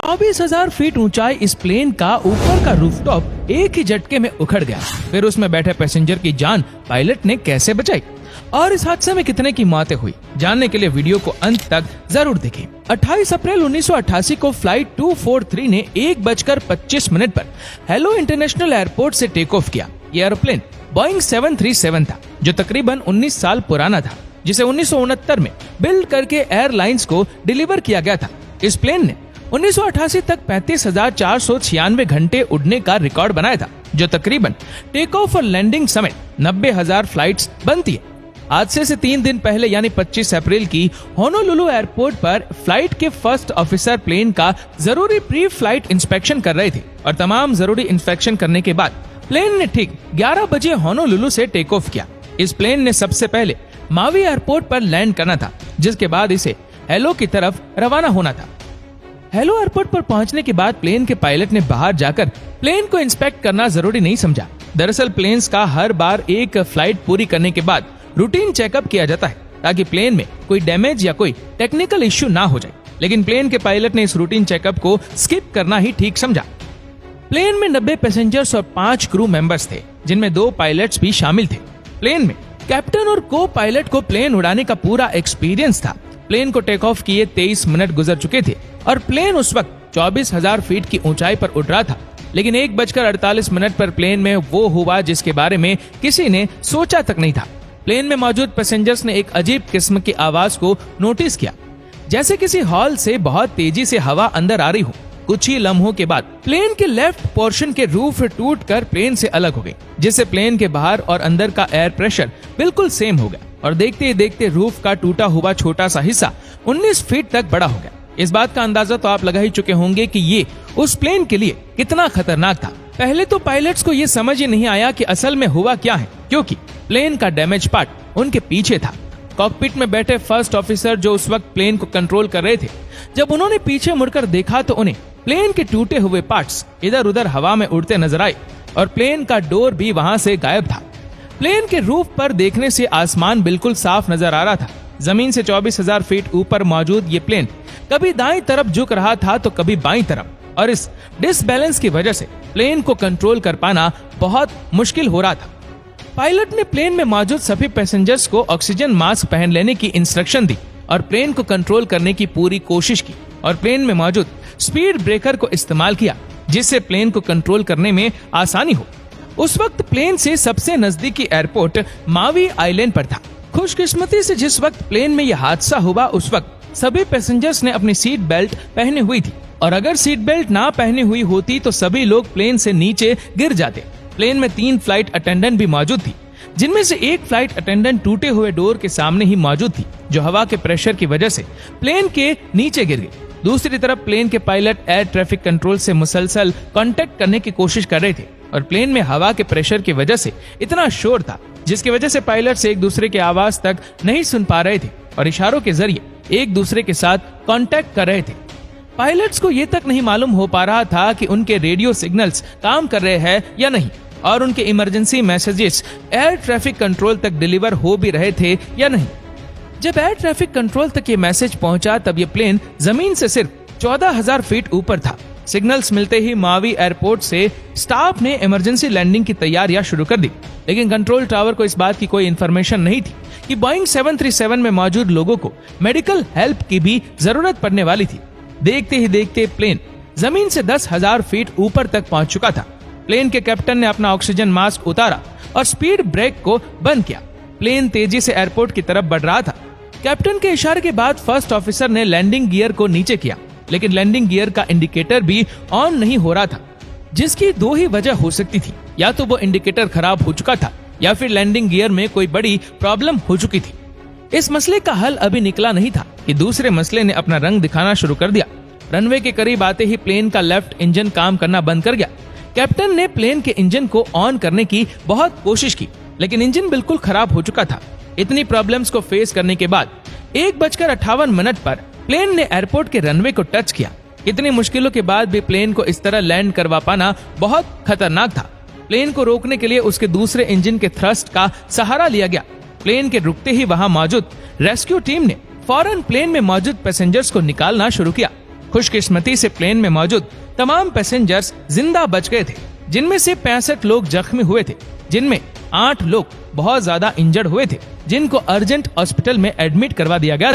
24,000 feet ऊंचाई इस plane का ऊपर का रूफटॉप एक ही झटके में उखड़ गया। फिर उसमें बैठे पैसेंजर की जान पायलट ने कैसे बचाई और इस हादसे में कितने की मौतें हुई, जानने के लिए वीडियो को अंत तक जरूर देखें। 28 अप्रैल 1988 को फ्लाइट 243 ने 1:25 पर हेलो इंटरनेशनल एयरपोर्ट से टेक ऑफ किया। ये एरोप्लेन बोइंग 737 था, जो तकरीबन 19 साल पुराना था, जिसे 1969 में बिल्ड करके एयरलाइंस को डिलीवर किया गया था। इस प्लेन ने 1988 तक 35,496 घंटे उड़ने का रिकॉर्ड बनाया था, जो तकरीबन टेक ऑफ और लैंडिंग समेत 90,000 फ्लाइट्स बनती है। हादसे से 3 दिन पहले यानी 25 अप्रैल की होनोलुलु एयरपोर्ट पर फ्लाइट के फर्स्ट ऑफिसर प्लेन का जरूरी प्री फ्लाइट इंस्पेक्शन कर रहे थे और तमाम जरूरी इंस्पेक्शन करने के बाद प्लेन ने ठीक 11 बजे होनोलुलु से टेक ऑफ किया। इस प्लेन ने सबसे पहले मावी एयरपोर्ट पर लैंड करना था, जिसके बाद इसे हेलो की तरफ रवाना होना था। हेलो एयरपोर्ट पर पहुंचने के बाद प्लेन के पायलट ने बाहर जाकर प्लेन को इंस्पेक्ट करना जरूरी नहीं समझा। दरअसल प्लेन्स का हर बार एक फ्लाइट पूरी करने के बाद रूटीन चेकअप किया जाता है, ताकि प्लेन में कोई डैमेज या कोई टेक्निकल इश्यू ना हो जाए। लेकिन प्लेन के पायलट ने इस रूटीन चेकअप को स्किप करना ही ठीक समझा। प्लेन में 90 पैसेंजर्स और 5 क्रू मेंबर्स थे, जिनमें 2 पायलट्स भी शामिल थे। प्लेन में कैप्टन और को पायलट को प्लेन उड़ाने का पूरा एक्सपीरियंस था। प्लेन को टेक ऑफ किए 23 मिनट गुजर चुके थे और प्लेन उस वक्त 24,000 फीट की ऊंचाई पर उड़ रहा था। लेकिन 1:48 पर प्लेन में वो हुआ जिसके बारे में किसी ने सोचा तक नहीं था। प्लेन में मौजूद पैसेंजर्स ने एक अजीब किस्म की आवाज को नोटिस किया, जैसे किसी हॉल से बहुत तेजी से हवा अंदर आ रही हो। कुछ ही लम्हों के बाद प्लेन के लेफ्ट पोर्शन के रूफ टूटकर प्लेन से अलग हो गई, जिससे प्लेन के बाहर और अंदर का एयर प्रेशर बिल्कुल सेम हो गया और देखते ही देखते रूफ का टूटा हुआ छोटा सा हिस्सा 19 फीट तक बड़ा हो गया। इस बात का अंदाजा तो आप लगा ही चुके होंगे कि ये उस प्लेन के लिए कितना खतरनाक था। पहले तो पायलट्स को ये समझ ही नहीं आया कि असल में हुआ क्या है, क्योंकि प्लेन का डैमेज पार्ट उनके पीछे था। कॉकपिट में बैठे फर्स्ट ऑफिसर जो उस वक्त प्लेन को कंट्रोल कर रहे थे, जब उन्होंने पीछे मुड़कर देखा तो उन्हें प्लेन के टूटे हुए पार्ट्स इधर उधर हवा में उड़ते नजर आए और प्लेन का डोर भी वहां से गायब था। प्लेन के रूफ पर देखने से आसमान बिल्कुल साफ नजर आ रहा था। जमीन से 24,000 फीट ऊपर मौजूद ये प्लेन कभी दाईं तरफ झुक रहा था तो कभी बाईं तरफ, और इस डिसबैलेंस की वजह से प्लेन को कंट्रोल कर पाना बहुत मुश्किल हो रहा था। पायलट ने प्लेन में मौजूद सभी पैसेंजर्स को ऑक्सीजन मास्क पहन लेने की इंस्ट्रक्शन दी और प्लेन को कंट्रोल करने की पूरी कोशिश की और प्लेन में मौजूद स्पीड ब्रेकर को इस्तेमाल किया, जिससे प्लेन को कंट्रोल करने में आसानी हो। उस वक्त प्लेन से सबसे नजदीकी एयरपोर्ट मावी आइलैंड पर था। खुशकिस्मती से जिस वक्त प्लेन में यह हादसा हुआ उस वक्त सभी पैसेंजर्स ने अपनी सीट बेल्ट पहनी हुई थी, और अगर सीट बेल्ट ना पहनी हुई होती तो सभी लोग प्लेन से नीचे गिर जाते। प्लेन में 3 फ्लाइट अटेंडेंट भी मौजूद थी, जिनमें से एक फ्लाइट अटेंडेंट टूटे हुए डोर के सामने ही मौजूद थी, जो हवा के प्रेशर की वजह से प्लेन के नीचे गिर गई। दूसरी तरफ प्लेन के पायलट एयर ट्रैफिक कंट्रोल से मुसलसल कांटेक्ट करने की कोशिश कर रहे थे और प्लेन में हवा के प्रेशर की वजह से इतना शोर था, जिसकी वजह से पायलट्स एक दूसरे की आवाज तक नहीं सुन पा रहे थे और इशारों के जरिए एक दूसरे के साथ कांटेक्ट कर रहे थे। पायलट्स को ये तक नहीं मालूम हो पा रहा था कि उनके रेडियो सिग्नल्स काम कर रहे हैं या नहीं, और उनके emergency messages air traffic control तक डिलीवर हो भी रहे थे या नहीं। जब एयर ट्रैफिक कंट्रोल तक ये मैसेज पहुंचा तब ये प्लेन जमीन से सिर्फ 14,000 फीट ऊपर था। सिग्नल्स मिलते ही मावी एयरपोर्ट से स्टाफ ने इमरजेंसी लैंडिंग की तैयारियां शुरू कर दी, लेकिन कंट्रोल टावर को इस बात की कोई इन्फॉर्मेशन नहीं थी कि बोइंग 737 में मौजूद लोगों को मेडिकल हेल्प की भी जरूरत पड़ने वाली थी। देखते ही देखते प्लेन जमीन से 10,000 फीट ऊपर तक पहुंच चुका था। प्लेन के कैप्टन ने अपना ऑक्सीजन मास्क उतारा और स्पीड ब्रेक को बंद किया। प्लेन तेजी से एयरपोर्ट की तरफ बढ़ रहा था। कैप्टन के इशारे के बाद फर्स्ट ऑफिसर ने लैंडिंग गियर को नीचे किया, लेकिन लैंडिंग गियर का इंडिकेटर भी ऑन नहीं हो रहा था, जिसकी 2 ही वजह हो सकती थी। या तो वो इंडिकेटर खराब हो चुका था या फिर लैंडिंग गियर में कोई बड़ी प्रॉब्लम हो चुकी थी। इस मसले का हल अभी निकला नहीं था कि दूसरे मसले ने अपना रंग दिखाना शुरू कर दिया। रनवे के करीब आते ही प्लेन का लेफ्ट इंजन काम करना बंद कर गया। कैप्टन ने प्लेन के इंजन को ऑन करने की बहुत कोशिश की, लेकिन इंजन बिल्कुल खराब हो चुका था। इतनी प्रॉब्लम्स को फेस करने के बाद 1:58 पर प्लेन ने एयरपोर्ट के रनवे को टच किया। इतनी मुश्किलों के बाद भी प्लेन को इस तरह लैंड करवा पाना बहुत खतरनाक था। प्लेन को रोकने के लिए उसके दूसरे इंजन के थ्रस्ट का सहारा लिया गया। प्लेन के रुकते ही वहां मौजूद रेस्क्यू टीम ने फौरन प्लेन में मौजूद पैसेंजर्स को निकालना शुरू किया खुशकिस्मती से प्लेन में मौजूद तमाम पैसेंजर्स जिंदा बच गए थे, जिनमें से 65 लोग जख्मी हुए थे, जिनमें 8 लोग बहुत ज्यादा इंजर्ड हुए थे, जिनको अर्जेंट हॉस्पिटल में एडमिट करवा दिया गया।